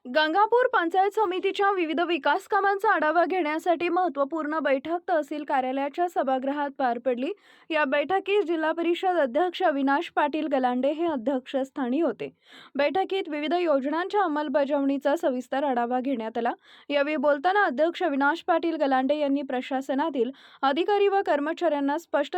गंगापूर पंचायत समितीच्या विविध विकास कामांचा आढावा घेण्यासाठी महत्त्वपूर्ण बैठक तहसील कार्यालयाच्या सभागृहात पार पडली। या बैठकीत जिल्हा परिषद अध्यक्ष अविनाश पाटील गलांडे हे अध्यक्षस्थानी होते। बैठकीत विविध योजनांच्या अंमलबजावणीचा सविस्तर आढावा घेण्यात आला। यावेळी बोलताना अध्यक्ष अविनाश पाटील गलांडे यांनी प्रशासनातील अधिकारी व कर्मचाऱ्यांना स्पष्ट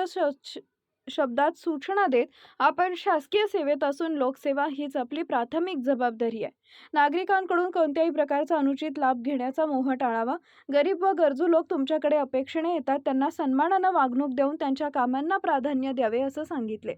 शब्दात सूचना देत आपण शासकीय सेवेत असून लोकसेवा हीच आपली प्राथमिक जबाबदारी आहे। नागरिकांकडून कोणत्याही प्रकारचा अनुचित लाभ घेण्याचा मोह टाळावा। गरीब व गरजू लोक तुमच्याकडे अपेक्षेने येतात, त्यांना सन्मानाने वागणूक देऊन त्यांच्या कामांना प्राधान्य द्यावे असं सांगितले।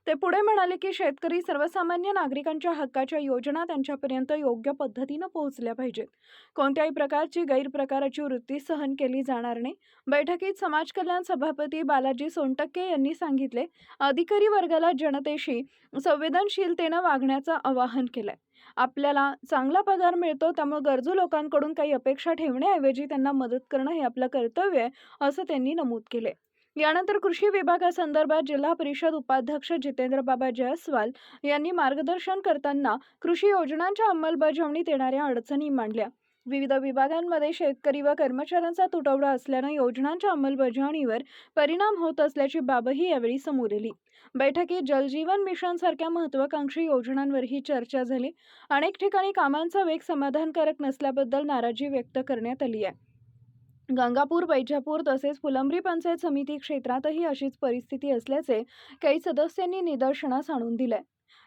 ते पुढे म्हणाले की शेतकरी सर्वसामान्य नागरिकांच्या हक्काच्या योजना त्यांच्यापर्यंत योग्य पद्धतीने पोहोचल्या पाहिजेत। कोणत्याही प्रकारची गैरप्रकाराची वृत्ती सहन केली जाणार नाही। बैठकीत समाज कल्याण सभापती बालाजी सोनटक्के यांनी सांगितले, अधिकारी वर्गाला जनतेशी संवेदनशीलतेने वागण्याचं आवाहन केलंय। आपल्याला चांगला पगार मिळतो, त्यामुळे गरजू लोकांकडून काही अपेक्षा ठेवण्याऐवजी त्यांना मदत करणं हे आपलं कर्तव्य आहे असं त्यांनी नमूद केले। यानंतर कृषी विभागासंदर्भात जिल्हा परिषद उपाध्यक्ष जितेंद्र बाबा जयस्वाल यांनी मार्गदर्शन करताना कृषी योजनांच्या अंमलबजावणीत येणाऱ्या अडचणी मांडल्या। विविध विभागांमध्ये शेतकरी व कर्मचाऱ्यांचा तुटवडा असल्याने योजनांच्या अंमलबजावणीवर परिणाम होत असल्याची बाबही यावेळी समोर आली। बैठकीत जलजीवन मिशन सारख्या महत्त्वाकांक्षी योजनांवरही चर्चा झाली। अनेक ठिकाणी कामांचा वेग समाधानकारक नसल्याबद्दल नाराजी व्यक्त करण्यात आली आहे। गंगापूर, वैजापूर तसेच फुलंब्री पंचायत समिती क्षेत्रातही अशीच परिस्थिती असल्याचे काही सदस्यांनी निदर्शनास आणून दिले।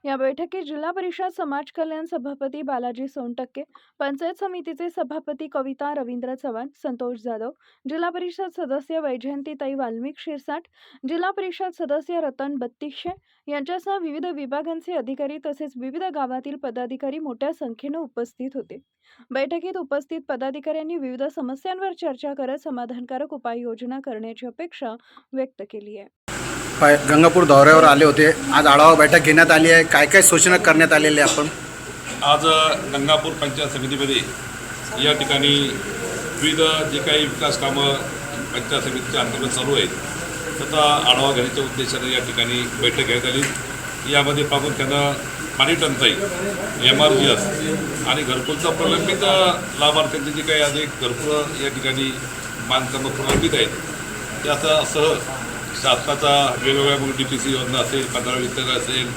या बैठकीत जिल्हा परिषद समाज कल्याण सभापती बालाजी सोनटक्के, पंचायत समितीचे सभापती कविता रवींद्र चव्हाण, संतोष जाधव, जिल्हा परिषद सदस्य वैजयंतीताई वाल्मिक शिरसाट, जिल्हा परिषद सदस्य रतन बत्तीसशे यांच्यासह विविध विभागांचे अधिकारी तसेच विविध गावातील पदाधिकारी मोठ्या संख्येने उपस्थित होते। बैठकीत उपस्थित पदाधिकाऱ्यांनी विविध समस्यांवर चर्चा करत समाधानकारक उपाययोजना करण्याची अपेक्षा व्यक्त केली आहे। गंगापूर दौऱ्यावर आले होते, आज आढावा बैठक घेण्यात आली आहे। काय काय सूचना करण्यात आलेल्या आपण आज गंगापूर पंचायत समितीमध्ये या ठिकाणी विविध जे काही विकास कामं पंचायत समितीच्या अंतर्गत चालू आहेत त्याचा आढावा घेण्याच्या उद्देशाने या ठिकाणी बैठक घेण्यात आली। यामध्ये प्रामुख्यानं पाणी टंचाई, MRGS आणि घरकुलचा प्रलंबित लाभार्थ्यांचे जे काही अधिक घरकुलं या ठिकाणी बांधकामं प्रलंबित आहेत त्यासह शासनाचा वेगवेगळ्या DPC योजना असेल, 15 वित्त असेल,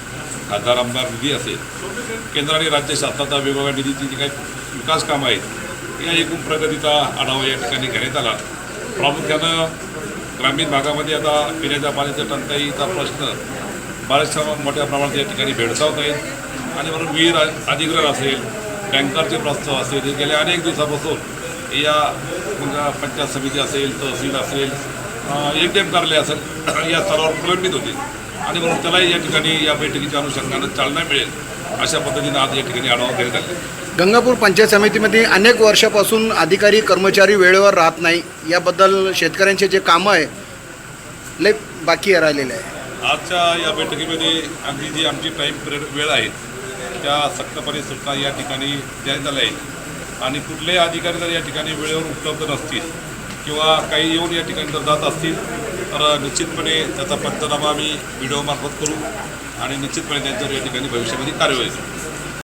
खासदार आमदार निधी असेल, केंद्र आणि राज्य शासनाचा वेगवेगळ्या निधीची जी काही विकास कामं आहेत या एकूण प्रगतीचा आढावा या ठिकाणी घेण्यात आला। प्रामुख्यानं ग्रामीण भागामध्ये आता पिण्याच्या पाण्याच्या टंचाईचा प्रश्न बऱ्याचशा मोठ्या प्रमाणात या ठिकाणी भेडसावत आहेत आणि म्हणून विहीर अधिग्रहण असेल, टँकरचे प्रस्ताव असेल, हे गेल्या अनेक दिवसापासून या पंचायत समिती असेल, तहसील असेल, ATM कार्यालय असेल या स्तरावर प्रलंबित होते आणि म्हणून त्यालाही या ठिकाणी या बैठकीच्या अनुषंगानं चालना मिळेल अशा पद्धतीनं आज या ठिकाणी आढावा घेण्यात आले। गंगापूर पंचायत समितीमध्ये अनेक वर्षापासून अधिकारी कर्मचारी वेळेवर राहत नाही, याबद्दल शेतकऱ्यांचे जे कामं आहे लय बाकी राहिलेले आहे। आजच्या या बैठकीमध्ये अगदी जी आमची टाईम पिरियड वेळ आहे त्या सक्तपणे सूचना या ठिकाणी देण्यात आल्या आहेत आणि कुठलेही अधिकारी जर या ठिकाणी वेळेवर उपलब्ध नसतील किंवा काही येऊन या ठिकाणी जर जात असतील तर निश्चितपणे त्याचा पंचनामा आम्ही व्हिडिओमार्फत करू आणि निश्चितपणे त्यांच्यावर या ठिकाणी भविष्यामध्ये कार्यवाही करू।